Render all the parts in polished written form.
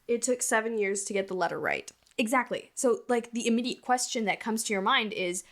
it took 7 years to get the letter right. Exactly. So, like, the immediate question that comes to your mind is,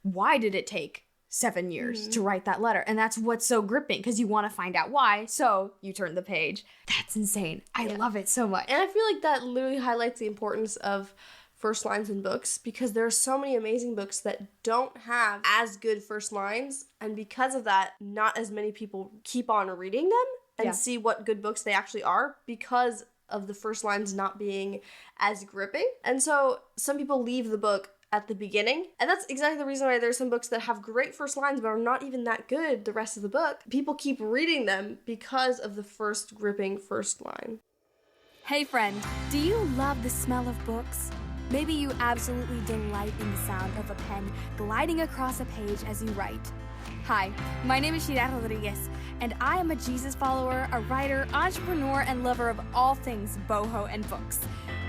why did it take 7 years to write that letter? And that's what's so gripping, because you want to find out why, so you turn the page. That's insane. I love it so much. And I feel like that literally highlights the importance of first lines in books, because there are so many amazing books that don't have as good first lines, and because of that, not as many people keep on reading them and see what good books they actually are, because of the first lines not being as gripping. And so some people leave the book at the beginning, and that's exactly the reason why there's some books that have great first lines but are not even that good the rest of the book. People keep reading them because of the first gripping first line. Hey friend, do you love the smell of books? Maybe you absolutely delight in the sound of a pen gliding across a page as you write. Hi, my name is Shira Rodriguez, and I am a Jesus follower, a writer, entrepreneur, and lover of all things boho and books.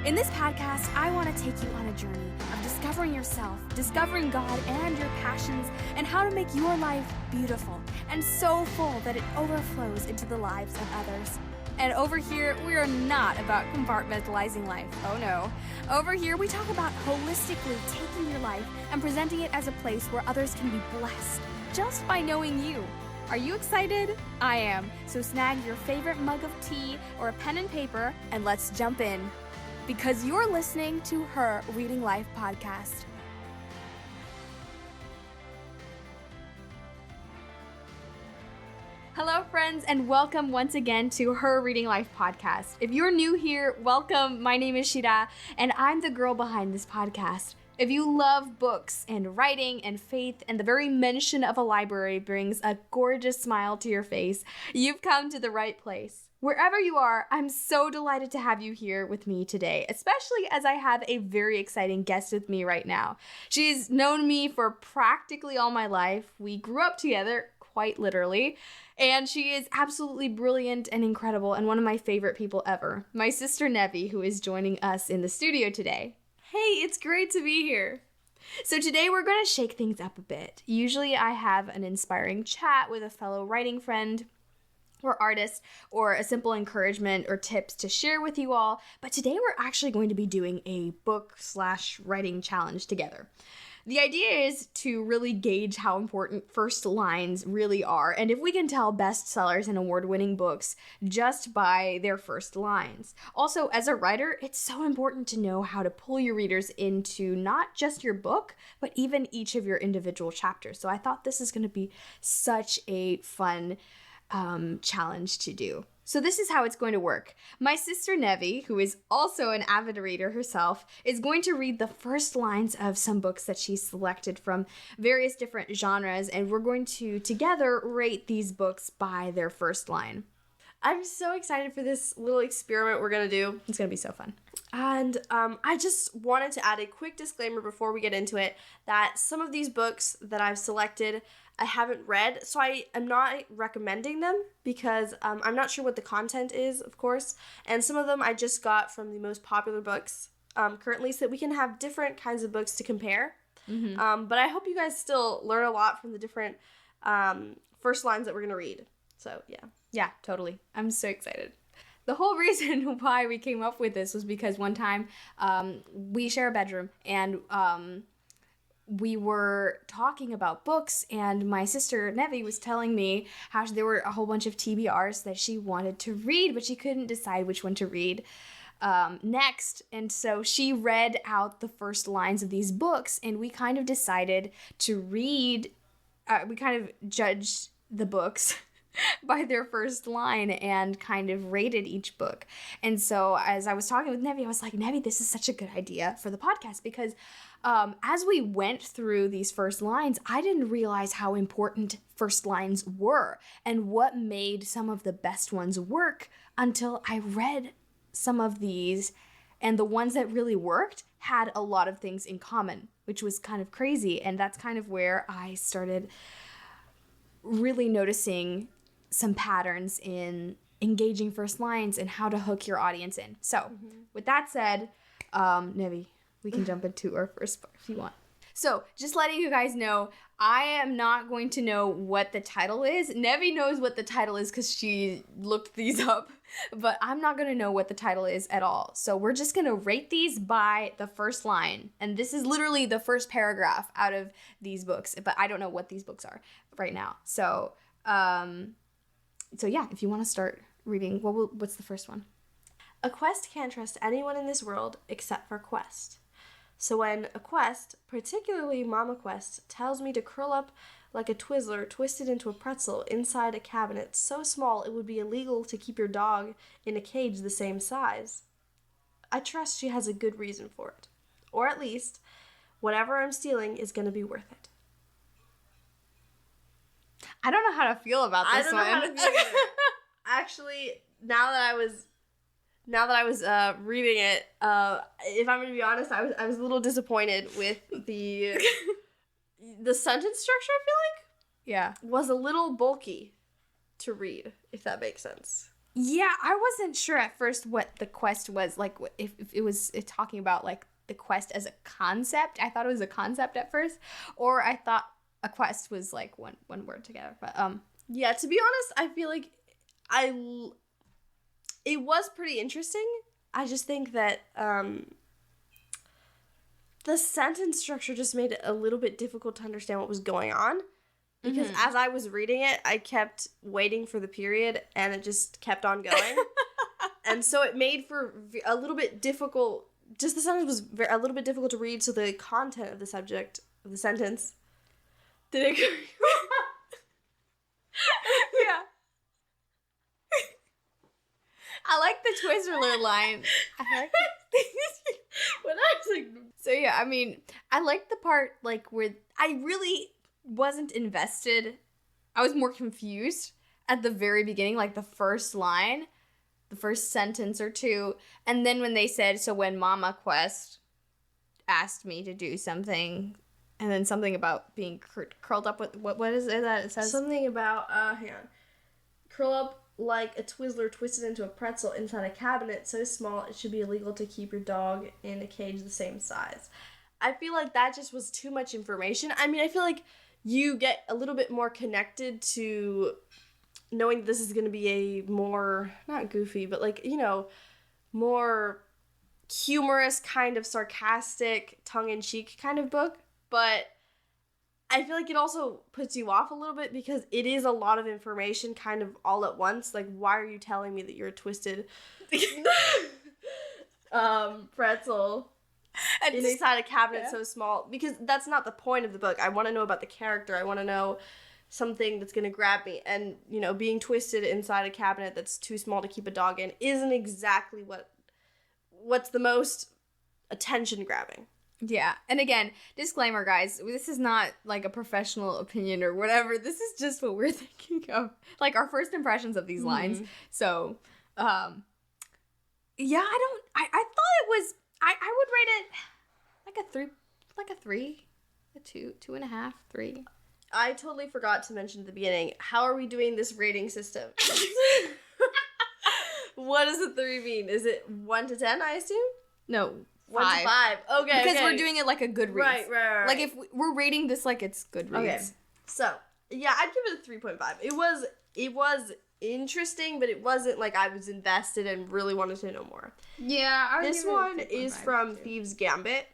In this podcast, I want to take you on a journey of discovering yourself, discovering God and your passions, and how to make your life beautiful and so full that it overflows into the lives of others. And over here, we are not about compartmentalizing life. Oh no. Over here, we talk about holistically taking your life and presenting it as a place where others can be blessed just by knowing you. Are you excited? I am. So snag your favorite mug of tea or a pen and paper, and let's jump in. Because you're listening to Her Reading Life podcast. Hello, friends, and welcome once again to Her Reading Life podcast. If you're new here, welcome. My name is Shira, and I'm the girl behind this podcast. If you love books and writing and faith, and the very mention of a library brings a gorgeous smile to your face, you've come to the right place. Wherever you are, I'm so delighted to have you here with me today, especially as I have a very exciting guest with me right now. She's known me for practically all my life. We grew up together, quite literally, and she is absolutely brilliant and incredible and one of my favorite people ever. My sister Nevi, who is joining us in the studio today. Hey, it's great to be here. So today we're going to shake things up a bit. Usually I have an inspiring chat with a fellow writing friend or artist, or a simple encouragement or tips to share with you all. But today we're actually going to be doing a book/writing challenge together. The idea is to really gauge how important first lines really are, and if we can tell bestsellers and award-winning books just by their first lines. Also, as a writer, it's so important to know how to pull your readers into not just your book, but even each of your individual chapters. So I thought this is going to be such a fun challenge to do. So this is how it's going to work. My sister Nevi, who is also an avid reader herself, is going to read the first lines of some books that she's selected from various different genres, and we're going to together rate these books by their first line. I'm so excited for this little experiment we're going to do. It's going to be so fun. And I just wanted to add a quick disclaimer before we get into it that some of these books that I've selected I haven't read, so I am not recommending them because I'm not sure what the content is, of course, and some of them I just got from the most popular books currently so that we can have different kinds of books to compare. Mm-hmm. But I hope you guys still learn a lot from the different first lines that we're going to read. So, yeah. Yeah, totally. I'm so excited. The whole reason why we came up with this was because one time we share a bedroom, and we were talking about books, and my sister Nevi was telling me how there were a whole bunch of TBRs that she wanted to read, but she couldn't decide which one to read next. And so she read out the first lines of these books, and we kind of decided to read, we kind of judged the books by their first line and kind of rated each book. And so as I was talking with Nevi, I was like, Nevi, this is such a good idea for the podcast because as we went through these first lines, I didn't realize how important first lines were and what made some of the best ones work until I read some of these, and the ones that really worked had a lot of things in common, which was kind of crazy. And that's kind of where I started really noticing some patterns in engaging first lines and how to hook your audience in. So with that said, Nevi, we can jump into our first book if you want. So just letting you guys know, I am not going to know what the title is. Nevi knows what the title is because she looked these up. but I'm not going to know what the title is at all. So we're just going to rate these by the first line. And this is literally the first paragraph out of these books, but I don't know what these books are right now. So, yeah, if you want to start reading, what's the first one? A Quest can't trust anyone in this world except for Quest. So when a Quest, particularly Mama Quest, tells me to curl up like a Twizzler twisted into a pretzel inside a cabinet so small it would be illegal to keep your dog in a cage the same size, I trust she has a good reason for it. Or at least, whatever I'm stealing is going to be worth it. I don't know how to feel about this one. I don't know how to feel about it. Actually, now that I was reading it, if I'm going to be honest, I was a little disappointed with the sentence structure, I feel like. Yeah. Was a little bulky to read, if that makes sense. Yeah, I wasn't sure at first what the quest was, like if it was talking about like the quest as a concept. I thought it was a concept at first, or I thought a quest was like one word together. But yeah, to be honest, I feel like it was pretty interesting. I just think that the sentence structure just made it a little bit difficult to understand what was going on. Because as I was reading it, I kept waiting for the period, and it just kept on going. And so it made for a little bit difficult, just the sentence was a little bit difficult to read, so the content of the subject, of the sentence, did it go? Yeah. I like the Twizzler line. I like when I was like... So yeah, I mean, I like the part like where I really wasn't invested. I was more confused at the very beginning, like the first line, the first sentence or two, and then when they said, so when Mama Quest asked me to do something, and then something about being curled up with, what is it that it says? Something about, hang on. Curl up like a Twizzler twisted into a pretzel inside a cabinet so small it should be illegal to keep your dog in a cage the same size. I feel like that just was too much information. I mean, I feel like you get a little bit more connected to knowing that this is going to be a more, not goofy, but like, you know, more humorous, kind of sarcastic, tongue-in-cheek kind of book. But I feel like it also puts you off a little bit because it is a lot of information kind of all at once. Like, why are you telling me that you're a twisted pretzel inside a cabinet so small? Because that's not the point of the book. I want to know about the character. I want to know something that's going to grab me. And, you know, being twisted inside a cabinet that's too small to keep a dog in isn't exactly what's the most attention-grabbing. Yeah. And again, disclaimer, guys, this is not like a professional opinion or whatever. This is just what we're thinking of. Like our first impressions of these lines. So, yeah, I thought it was, I would rate it like a 3, a 2, 2.5, 3. I totally forgot to mention at the beginning, how are we doing this rating system? What does a 3 mean? Is it 1 to 10, I assume? No. 1 to 5. Okay. Because we're doing it like a Goodreads. Right. Like if we're rating this like it's Goodreads. Okay. So, yeah, I'd give it a 3.5. It was interesting, but it wasn't like I was invested and really wanted to know more. Yeah. This one is from Thieves' Gambit,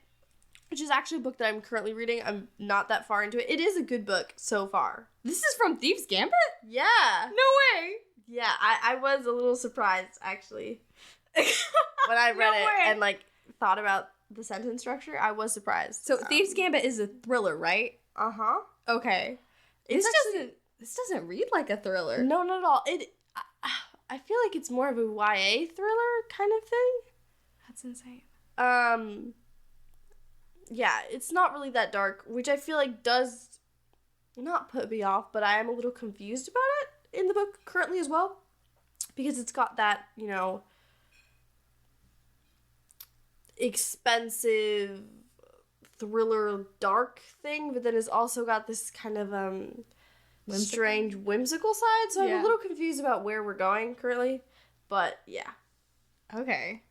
which is actually a book that I'm currently reading. I'm not that far into it. It is a good book so far. This is from Thieves' Gambit? Yeah. No way. Yeah, I was a little surprised, actually. When I read it and, like, thought about the sentence structure, I was surprised. So Thieves' Gambit is a thriller, right? Uh-huh. Okay. This doesn't read like a thriller. No, not at all. I feel like it's more of a YA thriller kind of thing. That's insane. Yeah, it's not really that dark, which I feel like does not put me off, but I am a little confused about it in the book currently as well, because it's got that, you know, expensive thriller dark thing, but then it's also got this kind of strange whimsical side, so I'm a little confused about where we're going currently, but yeah. Okay.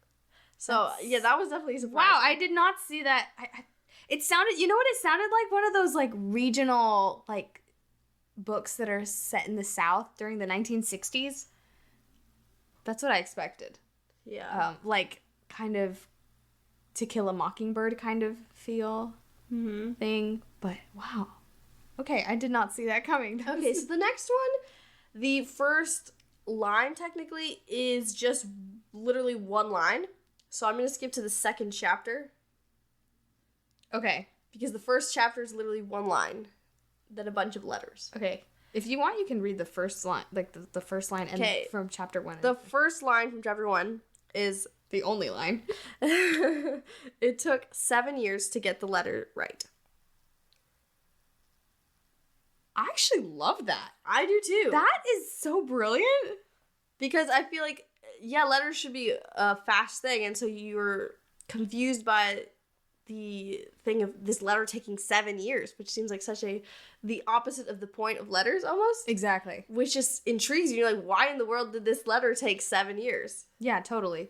So yeah, that was definitely surprising. Wow, I did not see that. It sounded, you know what it sounded like? One of those like regional like books that are set in the South during the 1960s. That's what I expected. Yeah. Like, kind of To Kill a Mockingbird kind of feel thing. But, wow. Okay, I did not see that coming. Okay, so the next one, the first line technically is just literally one line. So I'm going to skip to the second chapter. Okay. Because the first chapter is literally one line, then a bunch of letters. Okay. If you want, you can read the first line, like the first line from chapter 1. The first line from chapter 1 is... The only line. It took 7 years to get the letter right. I actually love that. I do too. That is so brilliant. Because I feel like, yeah, letters should be a fast thing, and so you're confused by the thing of this letter taking 7 years, which seems like the opposite of the point of letters almost. Exactly. Which just intrigues you. You're like, why in the world did this letter take 7 years? Yeah, totally.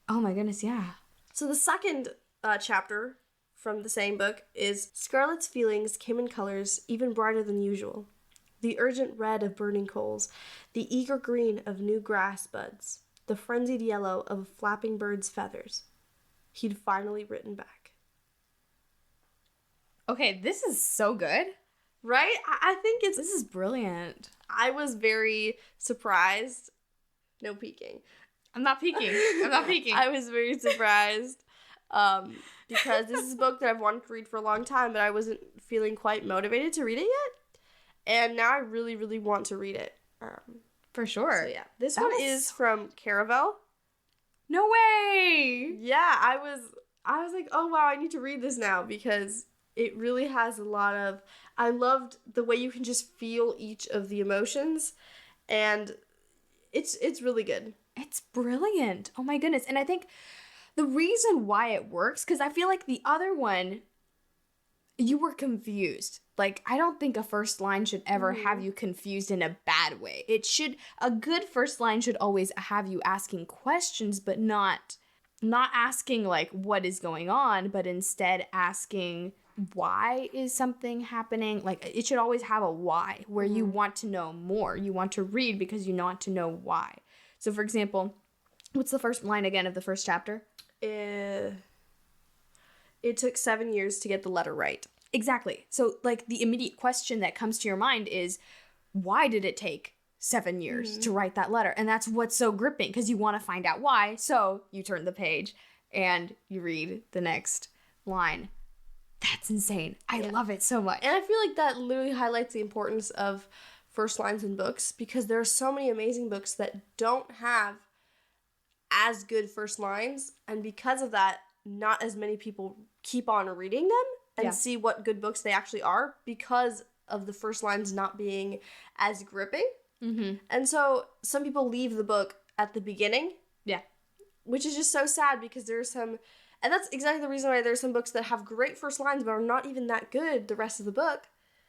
Oh my goodness, yeah. So the second chapter from the same book is Scarlet's feelings came in colors even brighter than usual. The urgent red of burning coals, the eager green of new grass buds, the frenzied yellow of a flapping bird's feathers. He'd finally written back. Okay, this is so good. Right? I think This is brilliant. I was very surprised. No peeking. I'm not peeking. I was very surprised because this is a book that I've wanted to read for a long time, but I wasn't feeling quite motivated to read it yet. And now I really, really want to read it. For sure. So yeah, this one is from Caravel. No way! Yeah, I was like, oh wow, I need to read this now because it really has a lot of... I loved the way you can just feel each of the emotions, and it's really good. It's brilliant. Oh my goodness. And I think the reason why it works, because I feel like the other one, you were confused. Like, I don't think a first line should ever have you confused in a bad way. A good first line should always have you asking questions, but not asking, like, what is going on, but instead asking, why is something happening? Like, it should always have a why, where you want to know more. You want to read because you want to know why. So, for example, what's the first line again of the first chapter? It took 7 years to get the letter right. Exactly. So, like, the immediate question that comes to your mind is, why did it take 7 years to write that letter? And that's what's so gripping, because you want to find out why. So, you turn the page and you read the next line. That's insane. I love it so much. And I feel like that literally highlights the importance of first lines in books, because there are so many amazing books that don't have as good first lines, and because of that, not as many people keep on reading them and see what good books they actually are because of the first lines not being as gripping. And so some people leave the book at the beginning. Yeah. Which is just so sad, because there's some... And that's exactly the reason why there's some books that have great first lines but are not even that good the rest of the book.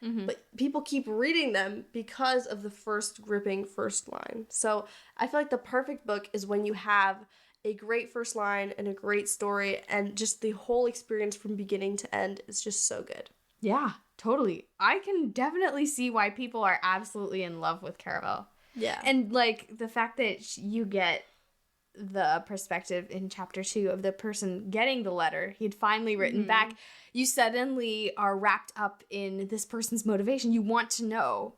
But people keep reading them because of the first gripping first line. So I feel like the perfect book is when you have a great first line and a great story, and just the whole experience from beginning to end is just so good. Yeah, totally. I can definitely see why people are absolutely in love with Caravel. Yeah. And, like, the fact that you get the perspective in chapter 2 of the person getting the letter, he'd finally written back, you suddenly are wrapped up in this person's motivation. You want to know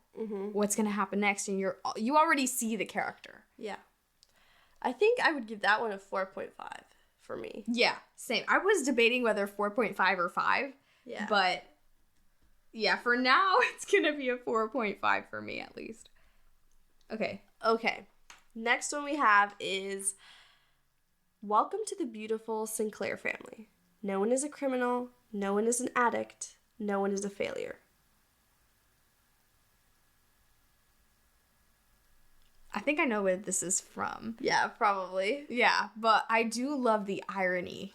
what's going to happen next, and you already see the character. Yeah. I think I would give that one a 4.5 for me. Yeah, same. I was debating whether 4.5 or 5. Yeah. But yeah, for now it's going to be a 4.5 for me at least. Okay. Next one we have is Welcome to the Beautiful Sinclair Family. No one is a criminal. No one is an addict. No one is a failure. I think I know where this is from. Yeah, probably. Yeah, but I do love the irony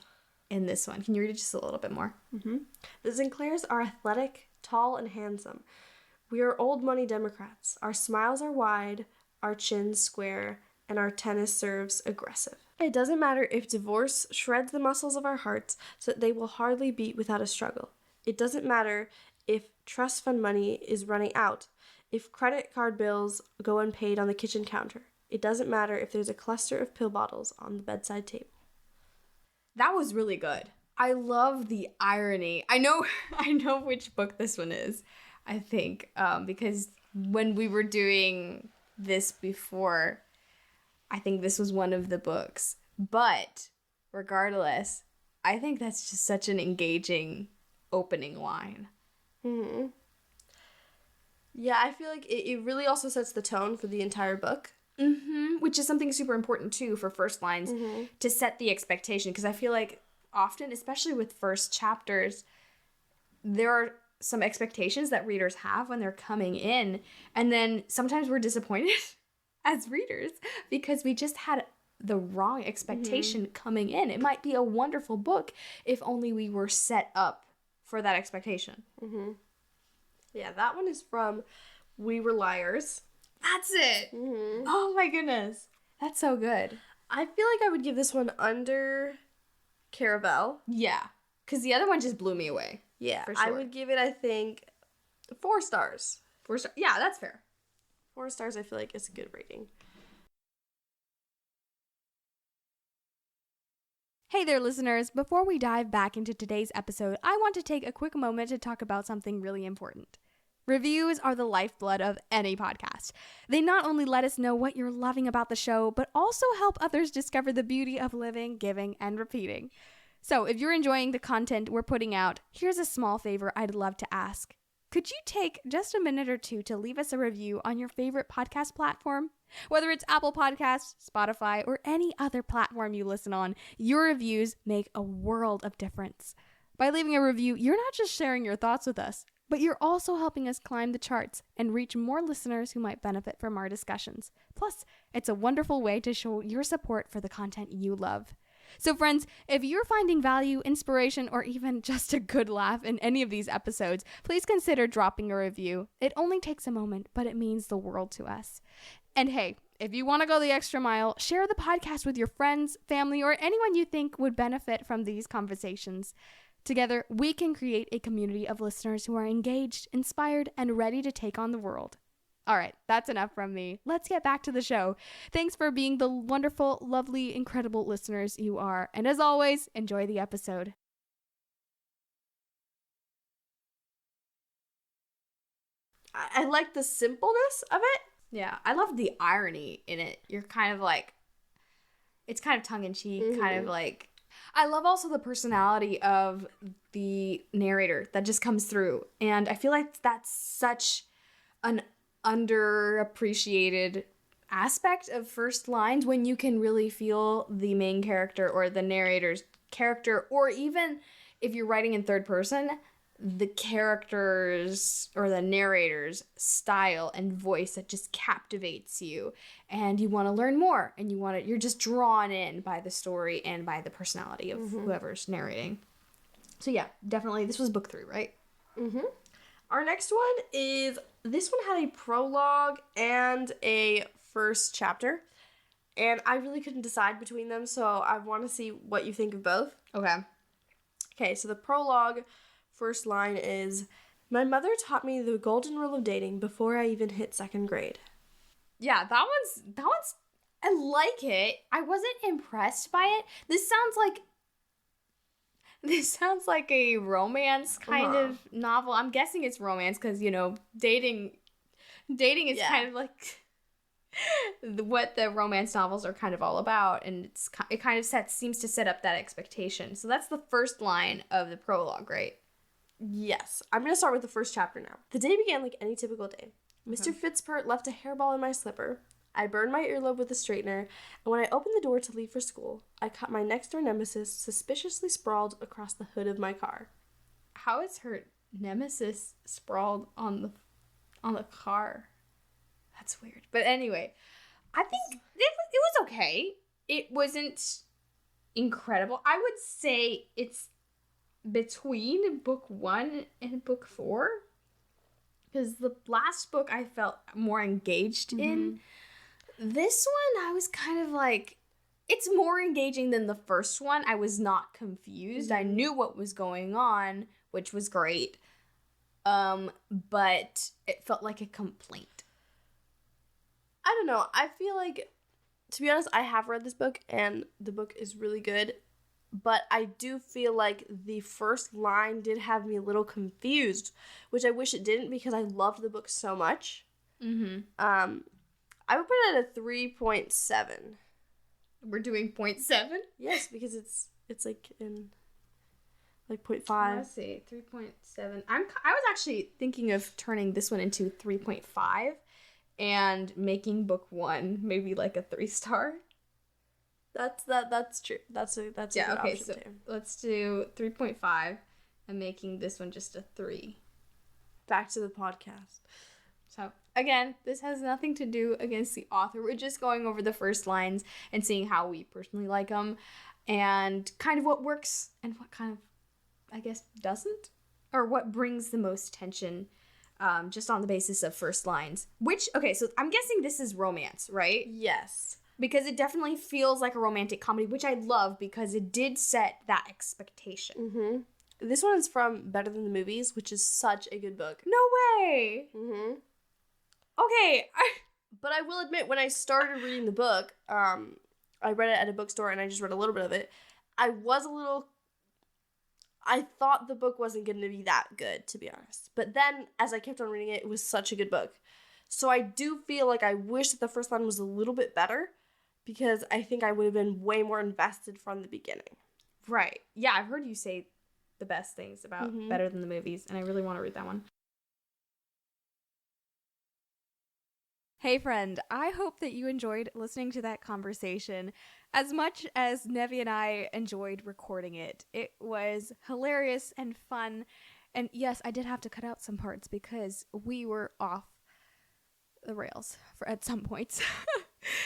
in this one. Can you read it just a little bit more? The Sinclairs are athletic, tall, and handsome. We are old money Democrats. Our smiles are wide, our chins square, and our tennis serves aggressive. It doesn't matter if divorce shreds the muscles of our hearts so that they will hardly beat without a struggle. It doesn't matter if trust fund money is running out, if credit card bills go unpaid on the kitchen counter. It doesn't matter if there's a cluster of pill bottles on the bedside table. That was really good. I love the irony. I know which book this one is, I think, because when we were doing this before, I think this was one of the books. But regardless, I think that's just such an engaging opening line. Mm-hmm. Yeah, I feel like it really also sets the tone for the entire book. Mm-hmm. Which is something super important, too, for first lines, to set the expectation. Because I feel like often, especially with first chapters, there are some expectations that readers have when they're coming in. And then sometimes we're disappointed as readers because we just had the wrong expectation coming in. It might be a wonderful book if only we were set up for that expectation. Mm-hmm. Yeah, that one is from We Were Liars. That's it. Mm-hmm. Oh my goodness. That's so good. I feel like I would give this one under Caravel. Yeah. Because the other one just blew me away. Yeah, for sure. I would give it, I think, 4 stars. 4 stars. Yeah, that's fair. 4 stars, I feel like, is a good rating. Hey there, listeners. Before we dive back into today's episode, I want to take a quick moment to talk about something really important. Reviews are the lifeblood of any podcast. They not only let us know what you're loving about the show, but also help others discover the beauty of living, giving, and repeating. So if you're enjoying the content we're putting out, here's a small favor I'd love to ask. Could you take just a minute or two to leave us a review on your favorite podcast platform? Whether it's Apple Podcasts, Spotify, or any other platform you listen on, your reviews make a world of difference. By leaving a review, you're not just sharing your thoughts with us, but you're also helping us climb the charts and reach more listeners who might benefit from our discussions. Plus, it's a wonderful way to show your support for the content you love. So friends, if you're finding value, inspiration, or even just a good laugh in any of these episodes, please consider dropping a review. It only takes a moment, but it means the world to us. And hey, if you want to go the extra mile, share the podcast with your friends, family, or anyone you think would benefit from these conversations. Together, we can create a community of listeners who are engaged, inspired, and ready to take on the world. All right, that's enough from me. Let's get back to the show. Thanks for being the wonderful, lovely, incredible listeners you are. And as always, enjoy the episode. I like the simpleness of it. Yeah, I love the irony in it. You're kind of like, it's kind of tongue-in-cheek, kind of like, I love also the personality of the narrator that just comes through. And I feel like that's such an underappreciated aspect of first lines when you can really feel the main character or the narrator's character, or even if you're writing in third person, the character's or the narrator's style and voice that just captivates you, and you want to learn more, and you're just drawn in by the story and by the personality of whoever's narrating. So yeah, definitely this was book 3, right? Our next one is, this one had a prologue and a first chapter, and I really couldn't decide between them, so I want to see what you think of both. Okay, so the prologue first line is, my mother taught me the golden rule of dating before I even hit 2nd grade. Yeah, that one's I like it. I wasn't impressed by it. This sounds like a romance kind of novel. I'm guessing it's romance because, you know, dating is kind of like what the romance novels are kind of all about, and it kind of seems to set up that expectation. So that's the first line of the prologue, right? Yes. I'm going to start with the first chapter now. The day began like any typical day. Mr. Fitzpert left a hairball in my slipper. I burned my earlobe with a straightener, and when I opened the door to leave for school, I caught my next-door nemesis suspiciously sprawled across the hood of my car. How is her nemesis sprawled on the car? That's weird. But anyway, I think it was okay. It wasn't incredible. I would say it's between book 1 and book 4, because the last book I felt more engaged in. This one I was kind of like, it's more engaging than the first one. I was not confused. I knew what was going on, which was great, but it felt like a complaint. I don't know. I feel like To be honest, I have read this book, and the book is really good. But I do feel like the first line did have me a little confused, which I wish it didn't because I loved the book so much. Mm-hmm. I would put it at a 3.7. We're doing 0.7? Yes, because it's like in like 0.5. Let's see, 3.7. I was actually thinking of turning this one into 3.5 and making book 1 maybe like a 3-star. That's true. That's a good okay, option so too. let's do 3.5 and making this one just a 3. Back to the podcast. So, again, this has nothing to do against the author. We're just going over the first lines and seeing how we personally like them and kind of what works and what kind of, I guess, doesn't. Or what brings the most tension just on the basis of first lines. Okay, so I'm guessing this is romance, right? Yes. Because it definitely feels like a romantic comedy, which I love because it did set that expectation. Mm-hmm. This one is from Better Than the Movies, which is such a good book. No way! Mm-hmm. Okay. But I will admit, when I started reading the book, I read it at a bookstore and I just read a little bit of it. I thought the book wasn't going to be that good, to be honest. But then, as I kept on reading it, it was such a good book. So I do feel like I wish that the first line was a little bit better, because I think I would have been way more invested from the beginning. Right. Yeah, I've heard you say the best things about Better Than the Movies, and I really want to read that one. Hey friend, I hope that you enjoyed listening to that conversation as much as Nevi and I enjoyed recording it. It was hilarious and fun, and yes, I did have to cut out some parts because we were off the rails at some points.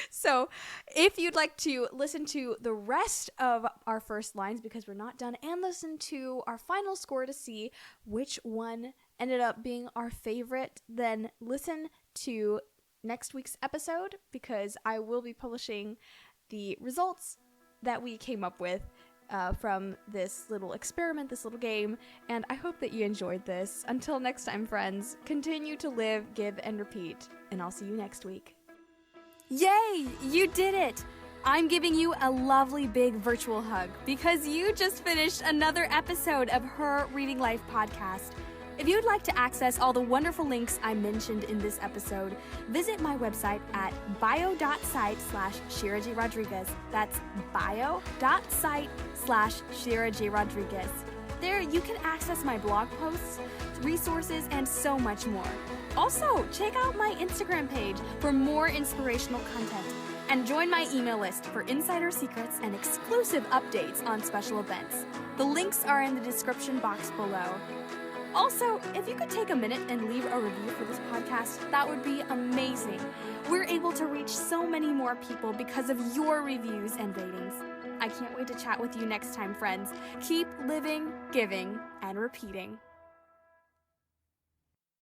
So if you'd like to listen to the rest of our first lines, because we're not done, and listen to our final score to see which one ended up being our favorite, then listen to next week's episode, because I will be publishing the results that we came up with from this little experiment, this little game, and I hope that you enjoyed this. Until next time, friends, continue to live, give, and repeat, and I'll see you next week. Yay! You did it! I'm giving you a lovely big virtual hug because you just finished another episode of Her Reading Life podcast. If you'd like to access all the wonderful links I mentioned in this episode, visit my website at bio.site/ShiraJRodriguez. That's bio.site/ShiraJRodriguez. There you can access my blog posts, resources, and so much more. Also, check out my Instagram page for more inspirational content, and join my email list for insider secrets and exclusive updates on special events. The links are in the description box below. Also, if you could take a minute and leave a review for this podcast, that would be amazing. We're able to reach so many more people because of your reviews and ratings. I can't wait to chat with you next time, friends. Keep living, giving, and repeating.